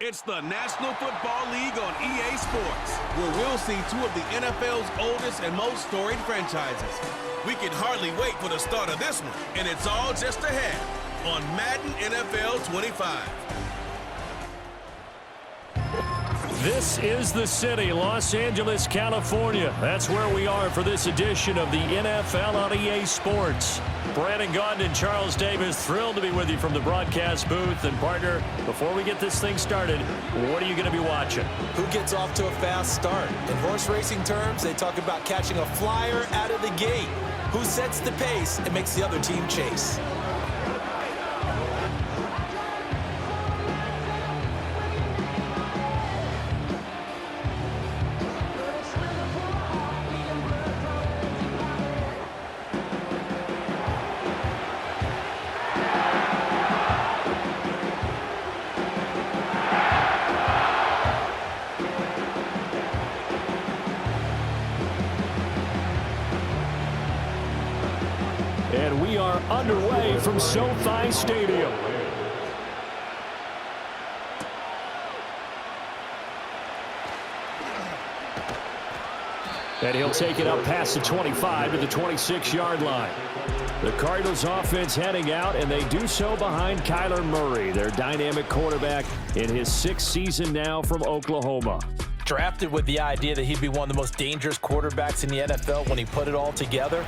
It's the National Football League on EA Sports, where we'll see two of the NFL's oldest and most storied franchises. We can hardly wait for the start of this one, and it's all just ahead on Madden NFL 25. This is the city, Los Angeles, California. That's where we are for this edition of the NFL on EA Sports. Brandon Gaudin and Charles Davis, thrilled to be with you from the broadcast booth. And partner, before we get this thing started, what are you going to be watching? Who gets off to a fast start? In horse racing terms, they talk about catching a flyer out of the gate. Who sets the pace and makes the other team chase? And we are underway from SoFi Stadium. And he'll take it up past the 25 to the 26-yard line. The Cardinals offense heading out, and they do so behind Kyler Murray, their dynamic quarterback in his 6th season now from Oklahoma. Drafted with the idea that he'd be one of the most dangerous quarterbacks in the NFL when he put it all together.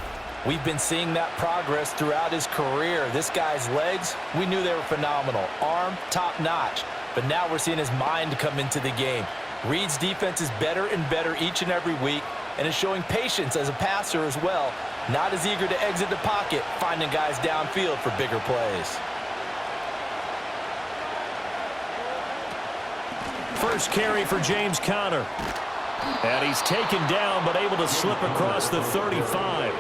We've been seeing that progress throughout his career. This guy's legs, we knew they were phenomenal. Arm, top-notch. But now we're seeing his mind come into the game. Reed's defense is better and better each and every week, and is showing patience as a passer as well. Not as eager to exit the pocket, finding guys downfield for bigger plays. First carry for James Conner. And he's taken down, but able to slip across the 35.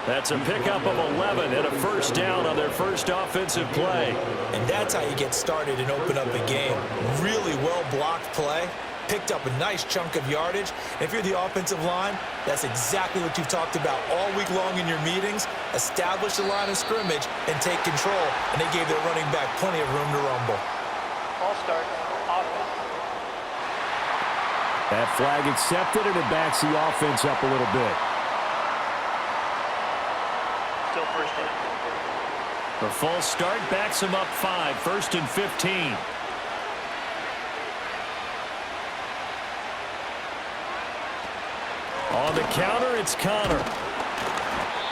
That's a pickup of 11 and a first down on their first offensive play. And that's how you get started and open up a game. Really well-blocked play. Picked up a nice chunk of yardage. If you're the offensive line, that's exactly what you've talked about all week long in your meetings. Establish the line of scrimmage and take control. And they gave their running back plenty of room to rumble. All start. Offense. That flag accepted, and it backs the offense up a little bit. Still first down. The false start backs him up 5, 1st and 15. On the counter, it's Conner.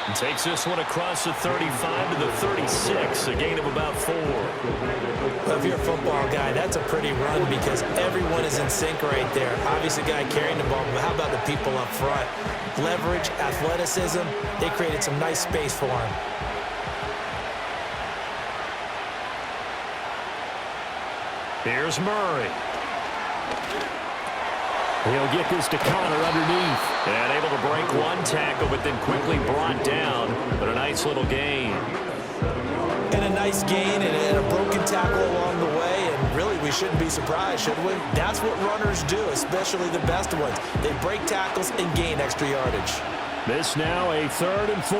And takes this one across the 35 to the 36, a gain of about 4. Well, if you're a football guy, that's a pretty run because everyone is in sync right there. Obviously, the guy carrying the ball, but how about the people up front? Leverage, athleticism, they created some nice space for him. Here's Murray. He'll get this to Conner underneath. And able to break one tackle, but then quickly brought down. But a nice little gain. And a nice gain and a broken tackle along the way. And really, we shouldn't be surprised, should we? That's what runners do, especially the best ones. They break tackles and gain extra yardage. This now a 3rd and 4.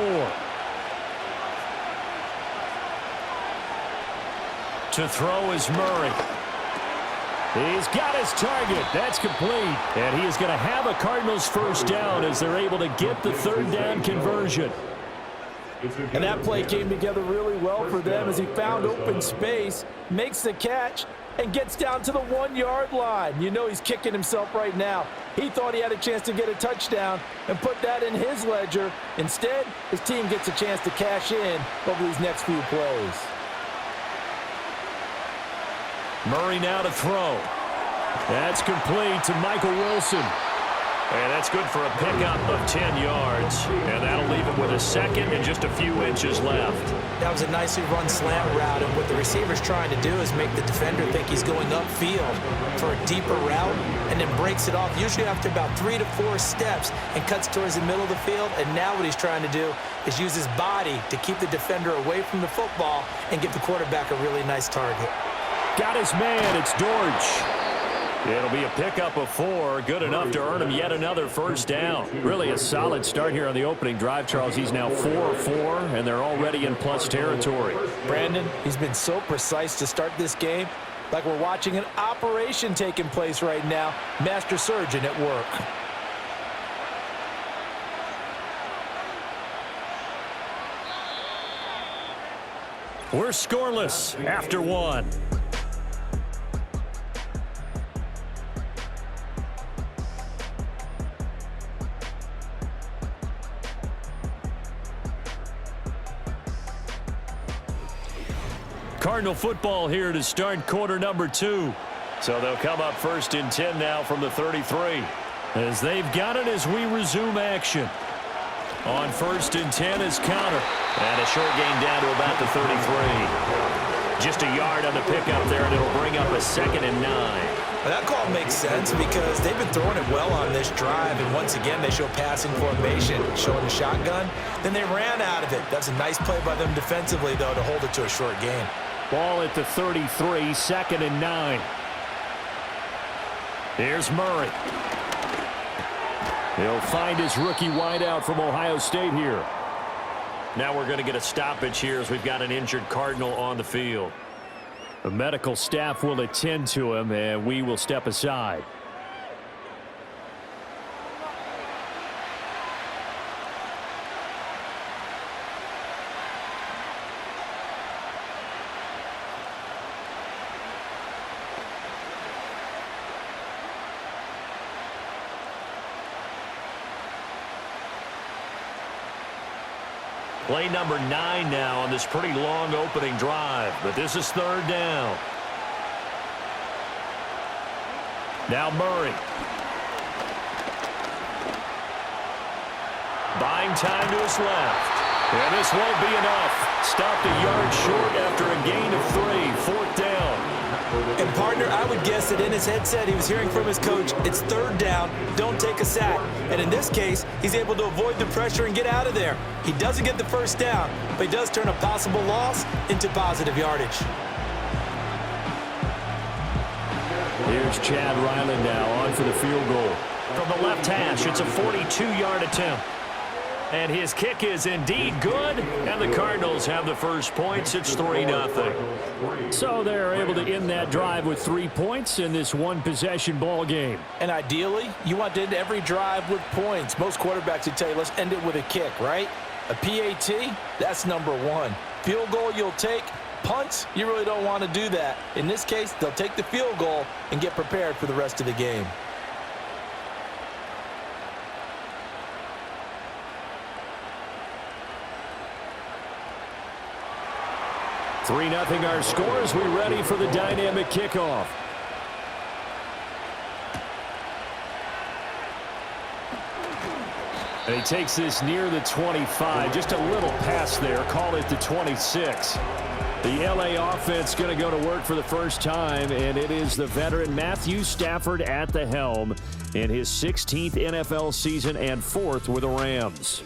To throw is Murray. He's got his target. That's complete. And he is going to have a Cardinals first down as they're able to get the 3rd down conversion. And that play came together really well for them as he found open space, makes the catch, and gets down to the 1-yard line. You know he's kicking himself right now. He thought he had a chance to get a touchdown and put that in his ledger. Instead, his team gets a chance to cash in over these next few plays. Murray now to throw. That's complete to Michael Wilson. And that's good for a pickup of 10 yards. And that'll leave him with a second and just a few inches left. That was a nicely run slant route, and what the receiver's trying to do is make the defender think he's going upfield for a deeper route and then breaks it off, usually after about 3 to 4 steps, and cuts towards the middle of the field. And now what he's trying to do is use his body to keep the defender away from the football and give the quarterback a really nice target. Got his man. It's Dortch. It'll be a pickup of 4, good enough to earn him yet another first down. Really a solid start here on the opening drive, Charles. He's now 4-4, and they're already in plus territory. Brandon, he's been so precise to start this game. like we're watching an operation taking place right now. Master surgeon at work. We're scoreless after one. Cardinal football here to start quarter number 2. So they'll come up first and 10 now from the 33. As they've got it as we resume action. On first and 10 is counter. And a short gain down to about the 33. Just a yard on the pickup there, and it'll bring up a 2nd and 9. Well, that call makes sense because they've been throwing it well on this drive, and once again they show passing formation, showing the shotgun. Then they ran out of it. That's a nice play by them defensively, though, to hold it to a short gain. Ball at the 33, 2nd and 9. Here's Murray. He'll find his rookie wideout from Ohio State here. Now we're going to get a stoppage here as we've got an injured Cardinal on the field. The medical staff will attend to him, and we will step aside. Play number 9 now on this pretty long opening drive, but this is 3rd down. Now Murray. Buying time to his left. And this won't be enough. Stopped a yard short after a gain of 3, 4th down. And, partner, I would guess that in his headset he was hearing from his coach, it's 3rd down, don't take a sack. And in this case, he's able to avoid the pressure and get out of there. He doesn't get the 1st down, but he does turn a possible loss into positive yardage. Here's Chad Ryland now on for the field goal. From the left hash, it's a 42-yard attempt. And his kick is indeed good, and the Cardinals have the first points. It's 3-0. So they're able to end that drive with 3 points in this one-possession ball game. And ideally, you want to end every drive with points. Most quarterbacks would tell you, let's end it with a kick, right? A PAT, that's number 1. Field goal you'll take. Punts, you really don't want to do that. In this case, they'll take the field goal and get prepared for the rest of the game. 3-0 our score as we ready for the dynamic kickoff. And he takes this near the 25. Just a little pass there. Call it the 26. The LA offense going to go to work for the first time, and it is the veteran Matthew Stafford at the helm in his 16th NFL season and 4th with the Rams.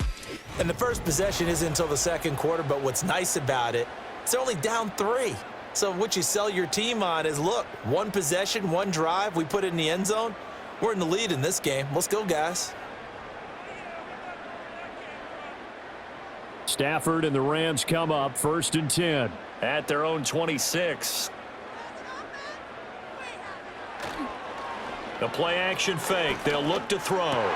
And the first possession isn't until the 2nd quarter, but what's nice about it, it's only down 3. So what you sell your team on is, look, 1 possession, 1 drive, we put it in the end zone. We're in the lead in this game. Let's go, guys. Stafford and the Rams come up 1st and 10 at their own 26. The play action fake. They'll look to throw.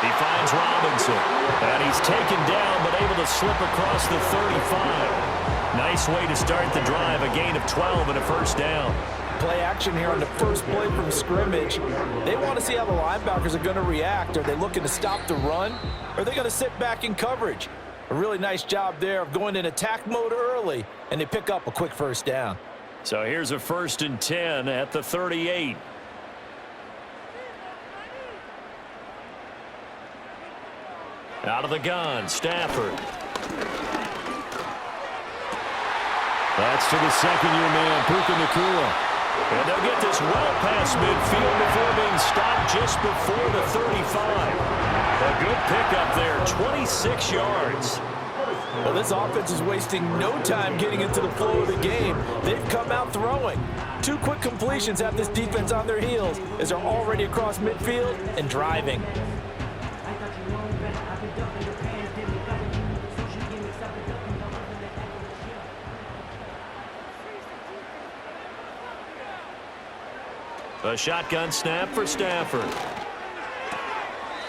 He finds Robinson, and he's taken down but able to slip across the 35. Nice way to start the drive, a gain of 12 and a 1st down. Play action here on the first play from scrimmage. They want to see how the linebackers are going to react. Are they looking to stop the run? Or are they going to sit back in coverage? A really nice job there of going in attack mode early, and they pick up a quick 1st down. So here's a 1st and 10 at the 38. Out of the gun, Stafford. That's to the 2nd-year man, Puka Nacua. And they'll get this well past midfield before being stopped just before the 35. A good pickup there, 26 yards. Well, this offense is wasting no time getting into the flow of the game. They've come out throwing. 2 quick completions have this defense on their heels as they're already across midfield and driving. A shotgun snap for Stafford.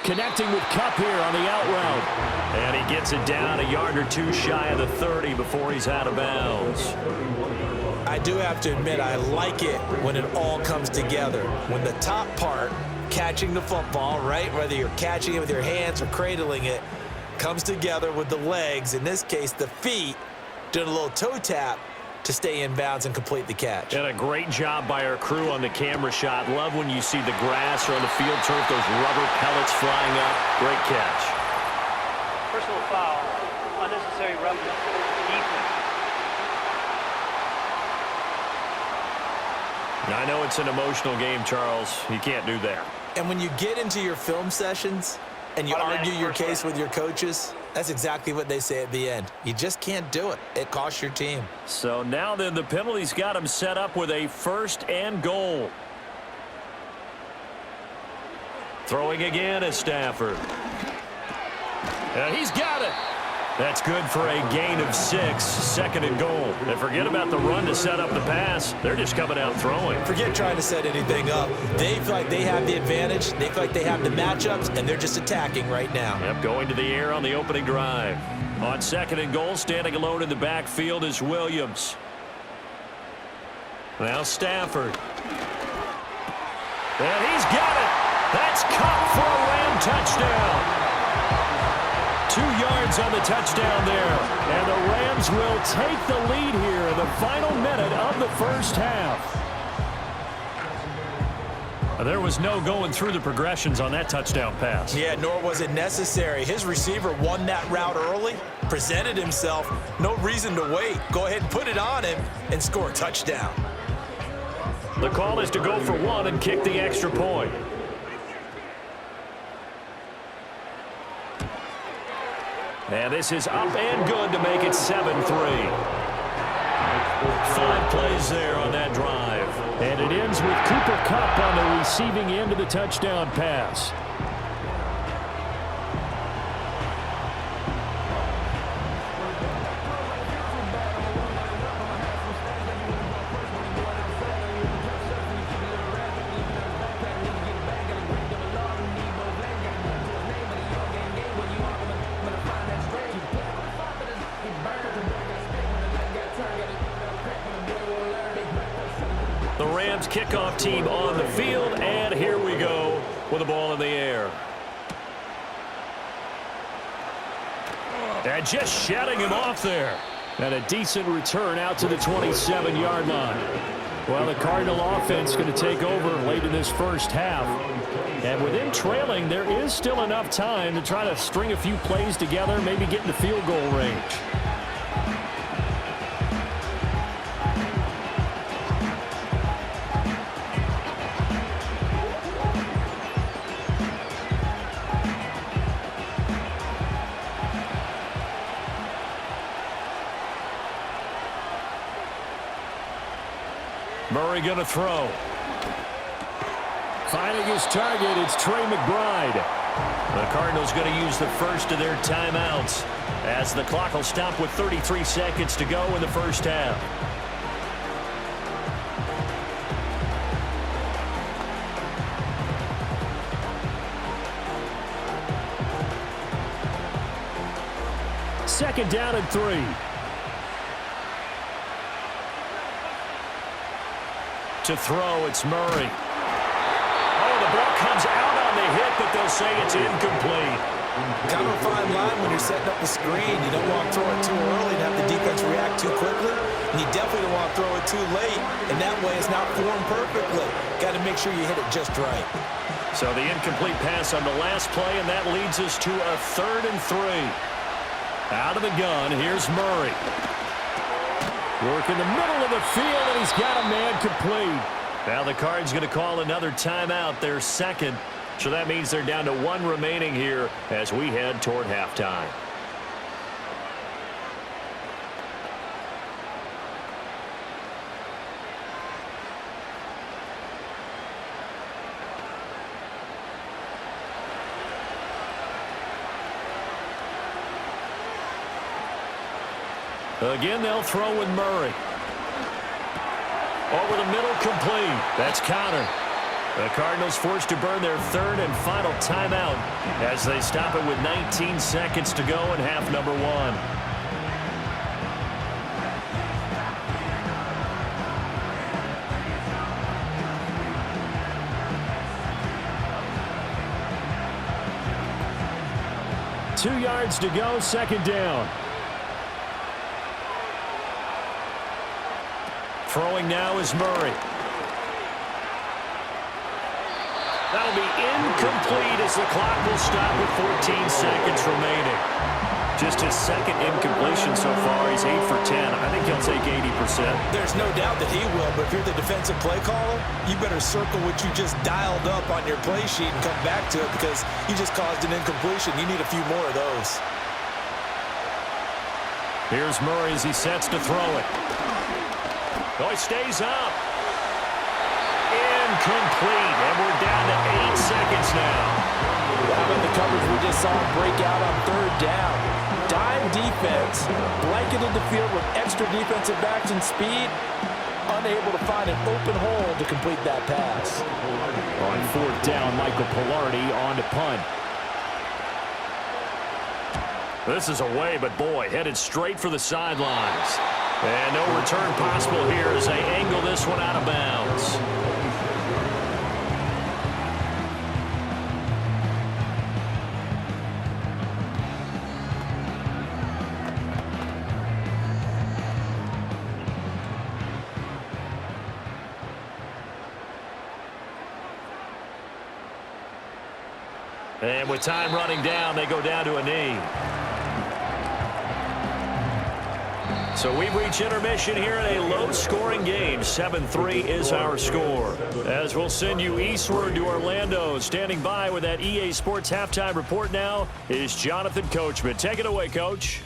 Connecting with Kupp here on the out route. And he gets it down a yard or two shy of the 30 before he's out of bounds. I do have to admit, I like it when it all comes together. When the top part, catching the football, right, whether you're catching it with your hands or cradling it, comes together with the legs, in this case the feet, doing a little toe tap to stay in bounds and complete the catch. And a great job by our crew on the camera shot. Love when you see the grass or on the field turf, those rubber pellets flying up. Great catch. Personal foul, unnecessary roughness, defense. I know it's an emotional game, Charles. You can't do that. And when you get into your film sessions and you argue your case with your coaches, that's exactly what they say at the end. You just can't do it. It costs your team. So now then, the penalty's got him set up with a 1st and goal. Throwing again is Stafford. And he's got it. That's good for a gain of 6, 2nd and goal. And forget about the run to set up the pass. They're just coming out throwing. Forget trying to set anything up. They feel like they have the advantage. They feel like they have the matchups, and they're just attacking right now. Yep, going to the air on the opening drive. On 2nd and goal, standing alone in the backfield is Williams. Now Stafford. And he's got it. That's Kupp for a Ram touchdown. 2 yards on the touchdown there. And the Rams will take the lead here in the final minute of the first half. There was no going through the progressions on that touchdown pass. Yeah, nor was it necessary. His receiver won that route early, presented himself. No reason to wait. Go ahead and put it on him and score a touchdown. The call is to go for 1 and kick the extra point. And this is up and good to make it 7-3. 5 plays there on that drive. And it ends with Cooper Kupp on the receiving end of the touchdown pass. The Rams kickoff team on the field, and here we go with the ball in the air. And just shutting him off there. And a decent return out to the 27-yard line. Well, the Cardinal offense going to take over late in this first half. And with them trailing, there is still enough time to try to string a few plays together, maybe get into field goal range. Murray going to throw. Finding his target, it's Trey McBride. The Cardinals going to use the first of their timeouts as the clock will stop with 33 seconds to go in the first half. Second down and 3. To throw, it's Murray. Oh, the ball comes out on the hit, but they'll say it's incomplete. Kind of a fine line when you're setting up the screen. You don't want to throw it too early and have the defense react too quickly. And you definitely don't want to throw it too late, and that way it's not formed perfectly. Got to make sure you hit it just right. So the incomplete pass on the last play, and that leads us to a 3rd and 3. Out of the gun, here's Murray. Work in the middle of the field, and he's got a man complete. Now the Cards going to call another timeout, their second. So that means they're down to 1 remaining here as we head toward halftime. Again, they'll throw with Murray. Over the middle, complete. That's Connor. The Cardinals forced to burn their third and final timeout as they stop it with 19 seconds to go in half number one. Two yards to go, second down. Throwing now is Murray. That'll be incomplete as the clock will stop with 14 seconds remaining. Just his second incompletion so far. He's 8 for 10. I think he'll take 80%. There's no doubt that he will, but if you're the defensive play caller, you better circle what you just dialed up on your play sheet and come back to it because you just caused an incompletion. You need a few more of those. Here's Murray as he sets to throw it. Oh, he stays up. Incomplete, and we're down to 8 seconds now. How about the coverage we just saw break out on third down? Dime defense, blanketed the field with extra defensive backs and speed, unable to find an open hole to complete that pass. On fourth down, Michael Pilardi on to punt. This is away, but boy, headed straight for the sidelines. And no return possible here as they angle this one out of bounds. And with time running down, they go down to a knee. So we've reached intermission here in a low-scoring game. 7-3 is our score. As we'll send you eastward to Orlando. Standing by with that EA Sports halftime report now is Jonathan Coachman. Take it away, Coach.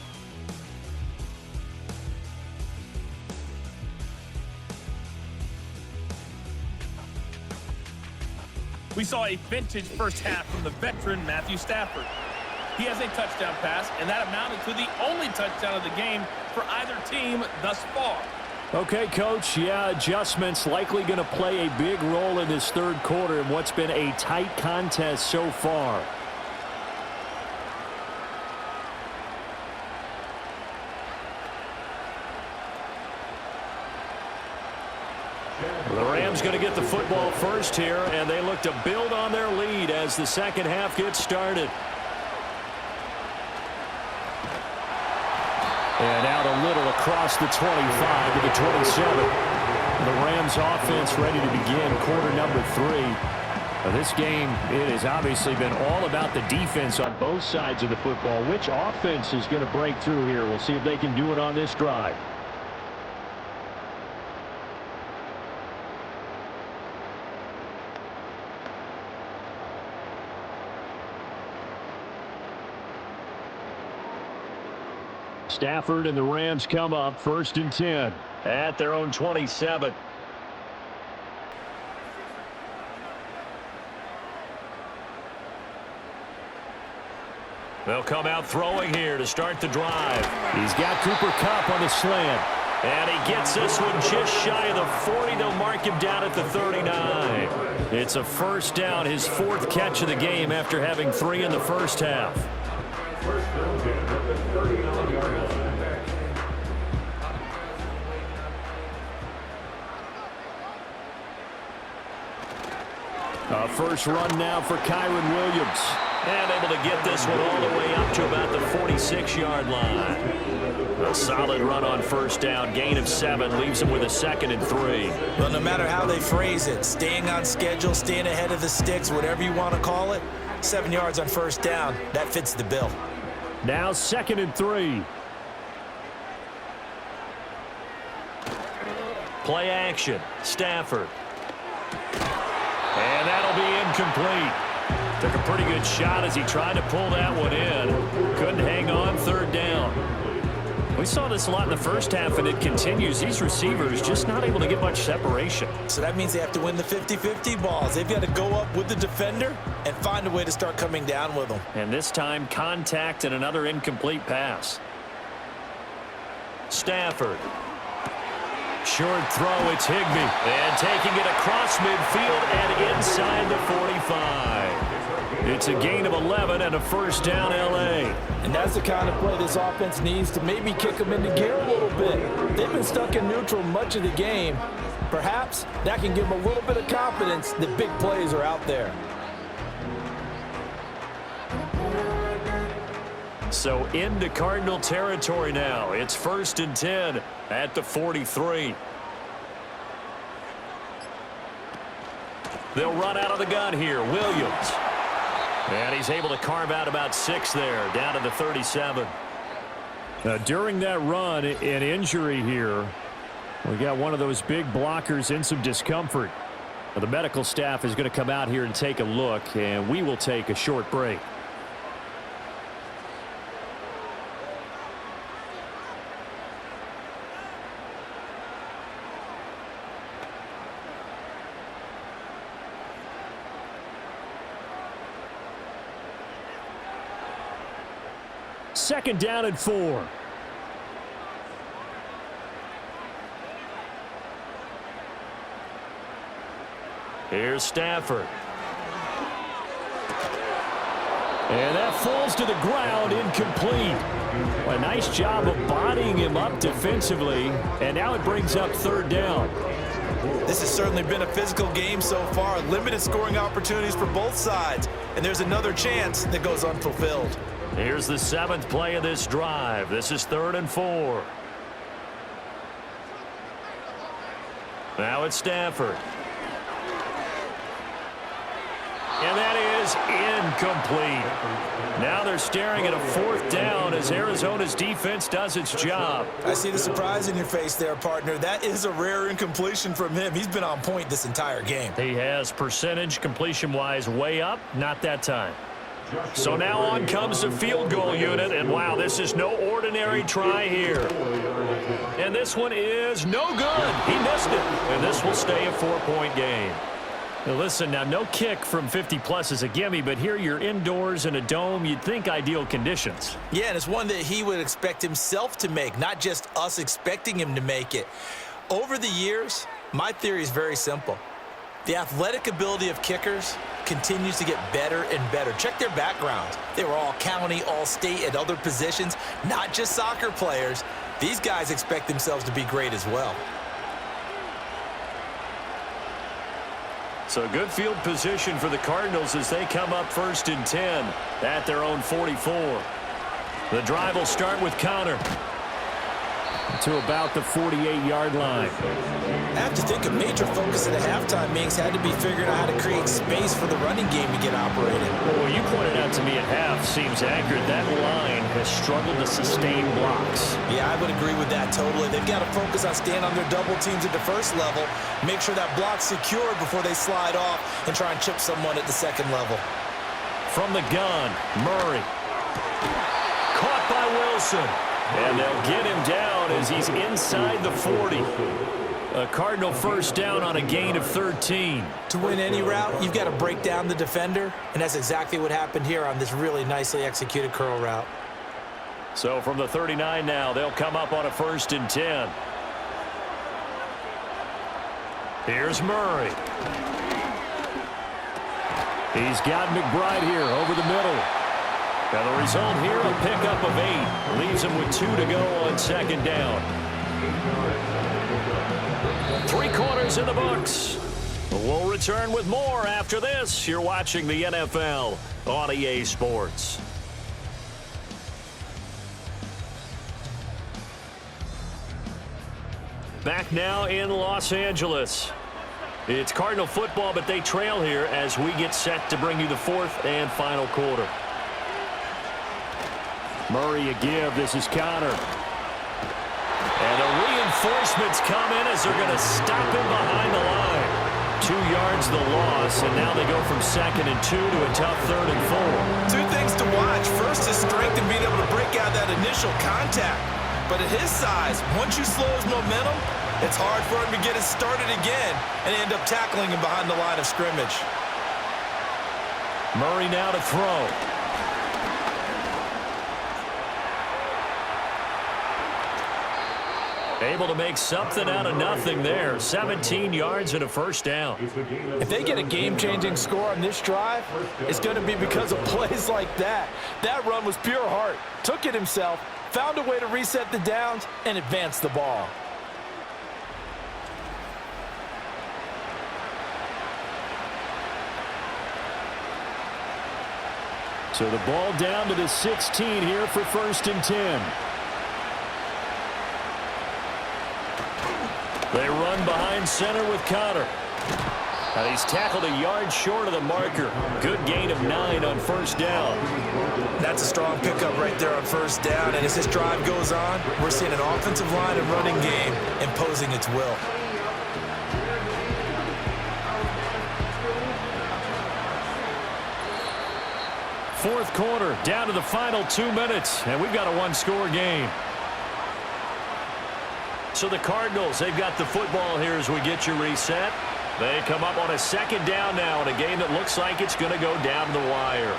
We saw a vintage first half from the veteran Matthew Stafford. He has a touchdown pass, and that amounted to the only touchdown of the game for either team thus far. Okay, Coach, yeah, adjustments likely going to play a big role in this third quarter in what's been a tight contest so far. The Rams going to get the football first here, and they look to build on their lead as the second half gets started. And out a little across the 25 to the 27. The Rams offense ready to begin quarter number 3. This game, it has obviously been all about the defense on both sides of the football. Which offense is going to break through here? We'll see if they can do it on this drive. Stafford and the Rams come up first and 10 at their own 27. They'll come out throwing here to start the drive. He's got Cooper Kupp on the slant. And he gets this one just shy of the 40. They'll mark him down at the 39. It's a first down, his fourth catch of the game after having 3 in the first half. First run now for Kyron Williams. And able to get this one all the way up to about the 46-yard line. A solid run on first down. Gain of 7 leaves him with a 2nd and 3. Well, no matter how they phrase it, staying on schedule, staying ahead of the sticks, whatever you want to call it, 7 yards on first down, that fits the bill. Now 2nd and 3. Play action. Stafford. And that'll be incomplete. Took a pretty good shot as he tried to pull that one in. Couldn't hang on, third down. We saw this a lot in the first half, and it continues. These receivers just not able to get much separation. So that means they have to win the 50-50 balls. They've got to go up with the defender and find a way to start coming down with them. And this time, contact and another incomplete pass. Stafford. Short throw, it's Higbee. And taking it across midfield and inside the 45. It's a gain of 11 and a first down, L.A. And that's the kind of play this offense needs to maybe kick them into gear a little bit. They've been stuck in neutral much of the game. Perhaps that can give them a little bit of confidence that big plays are out there. So into Cardinal territory now. It's 1st and 10 at the 43. They'll run out of the gun here. Williams. And he's able to carve out about 6 there, down to the 37. During that run, an injury here. We got one of those big blockers in some discomfort. Now, the medical staff is going to come out here and take a look, and we will take a short break. Second down and 4. Here's Stafford. And that falls to the ground, incomplete. A nice job of bodying him up defensively, and now it brings up 3rd down. This has certainly been a physical game so far. Limited scoring opportunities for both sides, and there's another chance that goes unfulfilled. Here's the 7th play of this drive. This is 3rd and 4. Now it's Stafford. And that is incomplete. Now they're staring at a 4th down as Arizona's defense does its job. I see the surprise in your face there, partner. That is a rare incompletion from him. He's been on point this entire game. He has percentage completion-wise way up, not that time. So now on comes the field goal unit, and wow, this is no ordinary try here. And this one is no good. He missed it, and this will stay a 4-point game. Now listen, now no kick from 50-plus is a gimme, but here you're indoors in a dome. You'd think ideal conditions. Yeah, and it's one that he would expect himself to make, not just us expecting him to make it. Over the years, my theory is very simple. The athletic ability of kickers continues to get better and better. Check their backgrounds. They were all county, all state, at other positions, not just soccer players. These guys expect themselves to be great as well. So good field position for the Cardinals as they come up 1st and 10 at their own 44. The drive will start with Connor to about the 48-yard line. I have to think a major focus at the halftime, Minks, had to be figuring out how to create space for the running game to get operated. Well, you pointed out to me at half seems accurate. That line has struggled to sustain blocks. Yeah, I would agree with that totally. They've got to focus on staying on their double teams at the first level, make sure that block's secured before they slide off and try and chip someone at the second level. From the gun, Murray. Caught by Wilson. And they'll get him down as he's inside the 40. A Cardinal first down on a gain of 13. To win any route, you've got to break down the defender, and that's exactly what happened here on this really nicely executed curl route. So from the 39 now, they'll come up on a 1st and 10. Here's Murray. He's got McBride here over the middle. Now the result here, a pickup of 8. Leaves him with 2 to go on 2nd down. 3 quarters in the books. We'll return with more after this. You're watching the NFL on EA Sports. Back now in Los Angeles. It's Cardinal football, but they trail here as we get set to bring you the 4th and final quarter. Murray a give. This is Connor. And the reinforcements come in as they're going to stop him behind the line. 2 yards the loss, and now they go from 2nd and 2 to a tough 3rd and 4. 2 things to watch. First, his strength and being able to break out that initial contact. But at his size, once you slow his momentum, it's hard for him to get it started again and end up tackling him behind the line of scrimmage. Murray now to throw. Able to make something out of nothing there. 17 yards and a first down. If they get a game-changing score on this drive, it's going to be because of plays like that. That run was pure heart. Took it himself, found a way to reset the downs, and advance the ball. So the ball down to the 16 here for 1st and 10. They run behind center with Connor. Now he's tackled a yard short of the marker. Good gain of 9 on 1st down. That's a strong pickup right there on 1st down. And as this drive goes on, we're seeing an offensive line and running game imposing its will. Fourth quarter, down to the final 2 minutes, and we've got a one-score game. So the Cardinals, they've got the football here as we get you reset. They come up on a 2nd down now in a game that looks like it's going to go down the wire.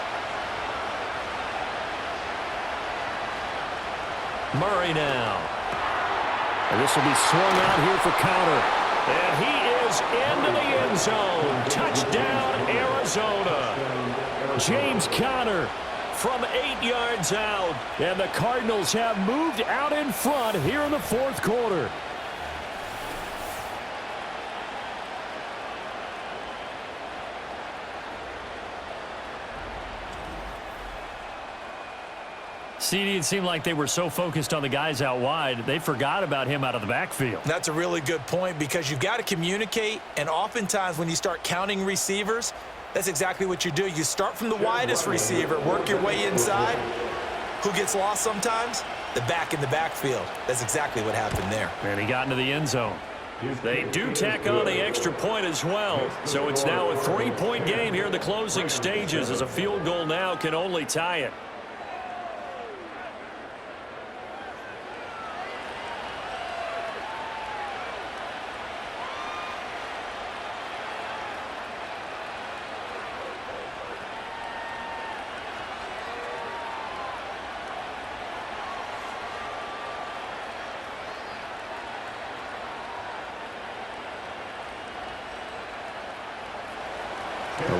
Murray now. And this will be swung out here for Connor. And he is into the end zone. Touchdown, Arizona. James Conner from 8 yards out. And the Cardinals have moved out in front here in the 4th quarter. CD, it seemed like they were so focused on the guys out wide, they forgot about him out of the backfield. That's a really good point because you've got to communicate, and oftentimes when you start counting receivers, that's exactly what you do. You start from the widest receiver, work your way inside. Who gets lost sometimes? The back in the backfield. That's exactly what happened there. And he got into the end zone. They do tack on the extra point as well, so it's now a 3-point game here in the closing stages as a field goal now can only tie it.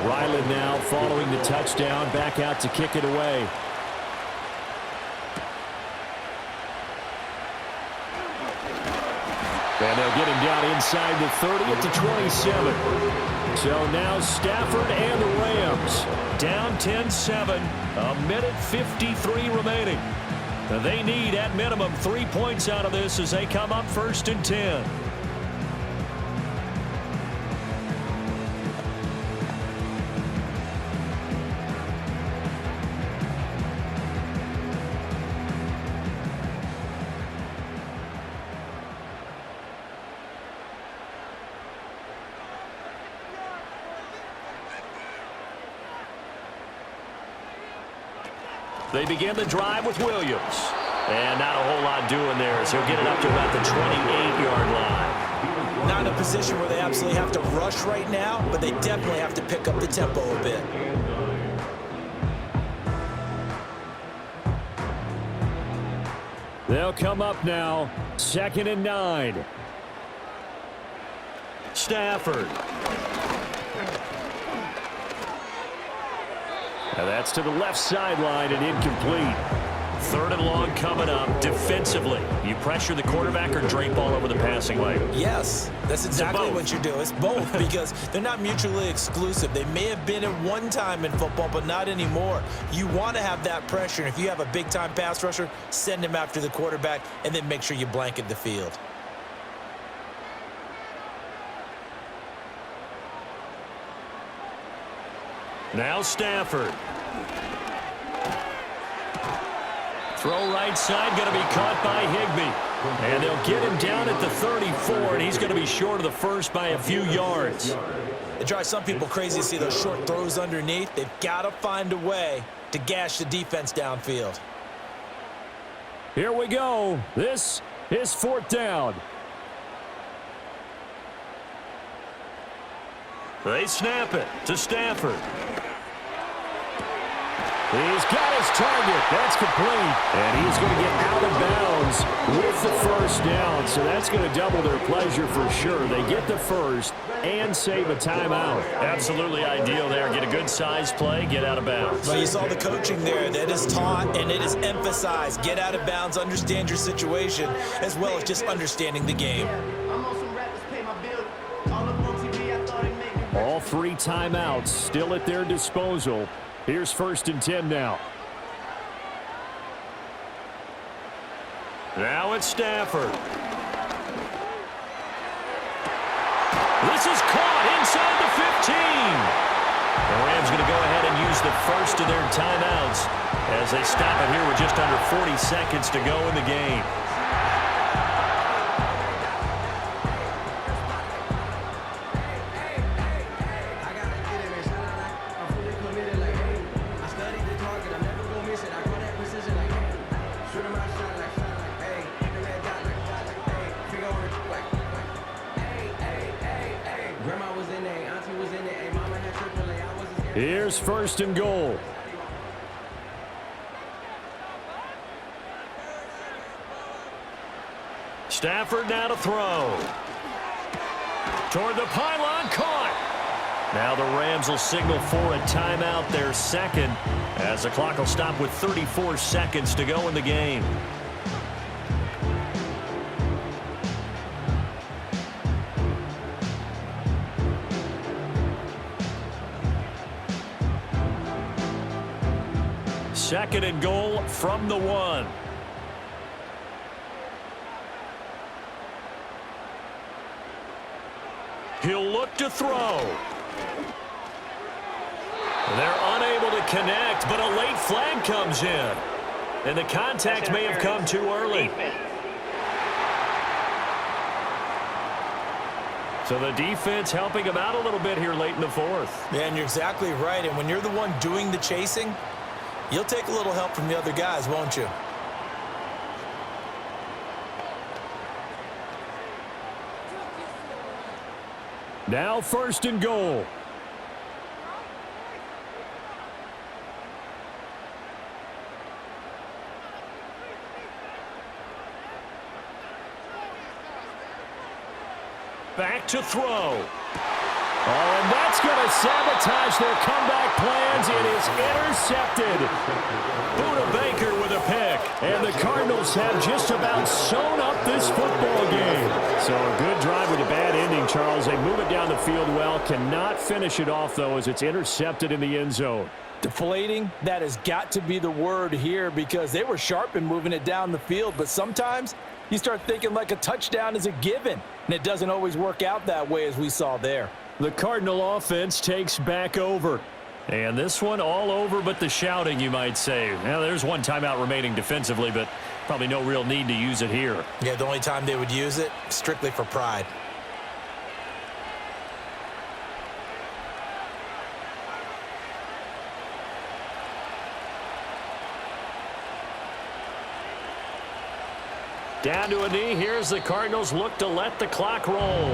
Ryland now following the touchdown, back out to kick it away. And they'll get him down inside the 30 at the 27. So now Stafford and the Rams down 10-7, a minute 53 remaining. They need at minimum 3 points out of this as they come up 1st and 10. They begin the drive with Williams. And not a whole lot doing there as he'll get it up to about the 28-yard line. Not in a position where they absolutely have to rush right now, but they definitely have to pick up the tempo a bit. They'll come up now, 2nd and 9. Stafford. And that's to the left sideline and incomplete. 3rd and long coming up defensively. You pressure the quarterback or drape all over the passing lane? Yes, that's exactly what you do. It's both because they're not mutually exclusive. They may have been at one time in football, but not anymore. You want to have that pressure. And if you have a big-time pass rusher, send him after the quarterback and then make sure you blanket the field. Now Stafford. Throw right side, going to be caught by Higbee. And they'll get him down at the 34, and he's going to be short of the first by a few yards. It drives some people crazy to see those short throws underneath. They've got to find a way to gash the defense downfield. Here we go. This is 4th down. They snap it to Stafford. He's got his target. That's complete. And he's going to get out of bounds with the first down. So that's going to double their pleasure for sure. They get the first and save a timeout. Absolutely ideal there. Get a good size play, get out of bounds. Well, you saw the coaching there. That is taught and it is emphasized. Get out of bounds, understand your situation, as well as just understanding the game. All 3 timeouts still at their disposal. Here's 1st and 10 now. Now it's Stafford. This is caught inside the 15. The Rams going to go ahead and use the first of their timeouts as they stop it here with just under 40 seconds to go in the game. Here's 1st and goal. Stafford now to throw. Toward the pylon, caught. Now the Rams will signal for a timeout, their second, as the clock will stop with 34 seconds to go in the game. Second and goal from the 1. He'll look to throw. They're unable to connect, but a late flag comes in. And the contact may have come too early. So the defense helping him out a little bit here late in the 4th. Yeah, and you're exactly right. And when you're the one doing the chasing, you'll take a little help from the other guys, won't you? Now 1st and goal. Back to throw. Oh, and that's going to sabotage their comeback plans. It is intercepted. Buda Baker with a pick. And the Cardinals have just about sewn up this football game. So a good drive with a bad ending, Charles. They move it down the field well. Cannot finish it off, though, as it's intercepted in the end zone. Deflating, that has got to be the word here because they were sharp in moving it down the field. But sometimes you start thinking like a touchdown is a given. And it doesn't always work out that way as we saw there. The Cardinal offense takes back over. And this one all over but the shouting, you might say. Now, there's one timeout remaining defensively, but probably no real need to use it here. Yeah, the only time they would use it, strictly for pride. Down to a knee. Here's the Cardinals look to let the clock roll.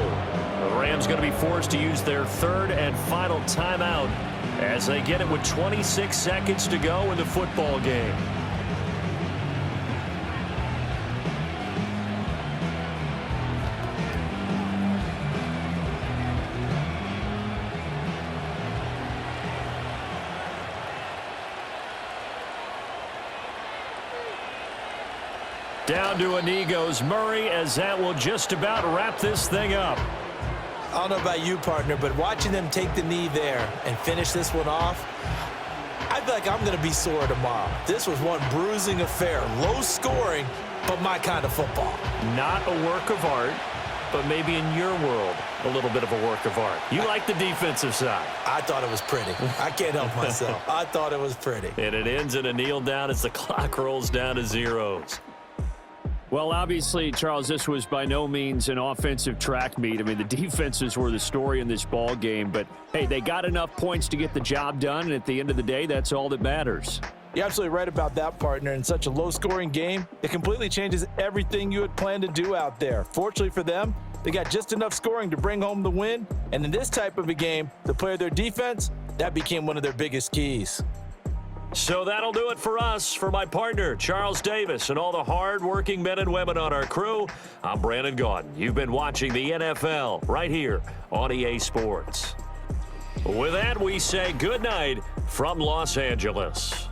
The Rams going to be forced to use their 3rd and final timeout as they get it with 26 seconds to go in the football game. Down to a knee goes Murray as that will just about wrap this thing up. I don't know about you, partner, but watching them take the knee there and finish this one off, I feel like I'm going to be sore tomorrow. This was one bruising affair. Low scoring, but my kind of football. Not a work of art, but maybe in your world, a little bit of a work of art. You like the defensive side. I thought it was pretty. I can't help myself. I thought it was pretty. And it ends in a kneel down as the clock rolls down to zeros. Well, obviously, Charles, this was by no means an offensive track meet. I mean, the defenses were the story in this ball game. But, hey, they got enough points to get the job done, and at the end of the day, that's all that matters. You're absolutely right about that, partner. In such a low-scoring game, it completely changes everything you had planned to do out there. Fortunately for them, they got just enough scoring to bring home the win. And in this type of a game, to play their defense, that became one of their biggest keys. So that'll do it for us. For my partner, Charles Davis, and all the hard-working men and women on our crew, I'm Brandon Gaudin. You've been watching the NFL right here on EA Sports. With that, we say good night from Los Angeles.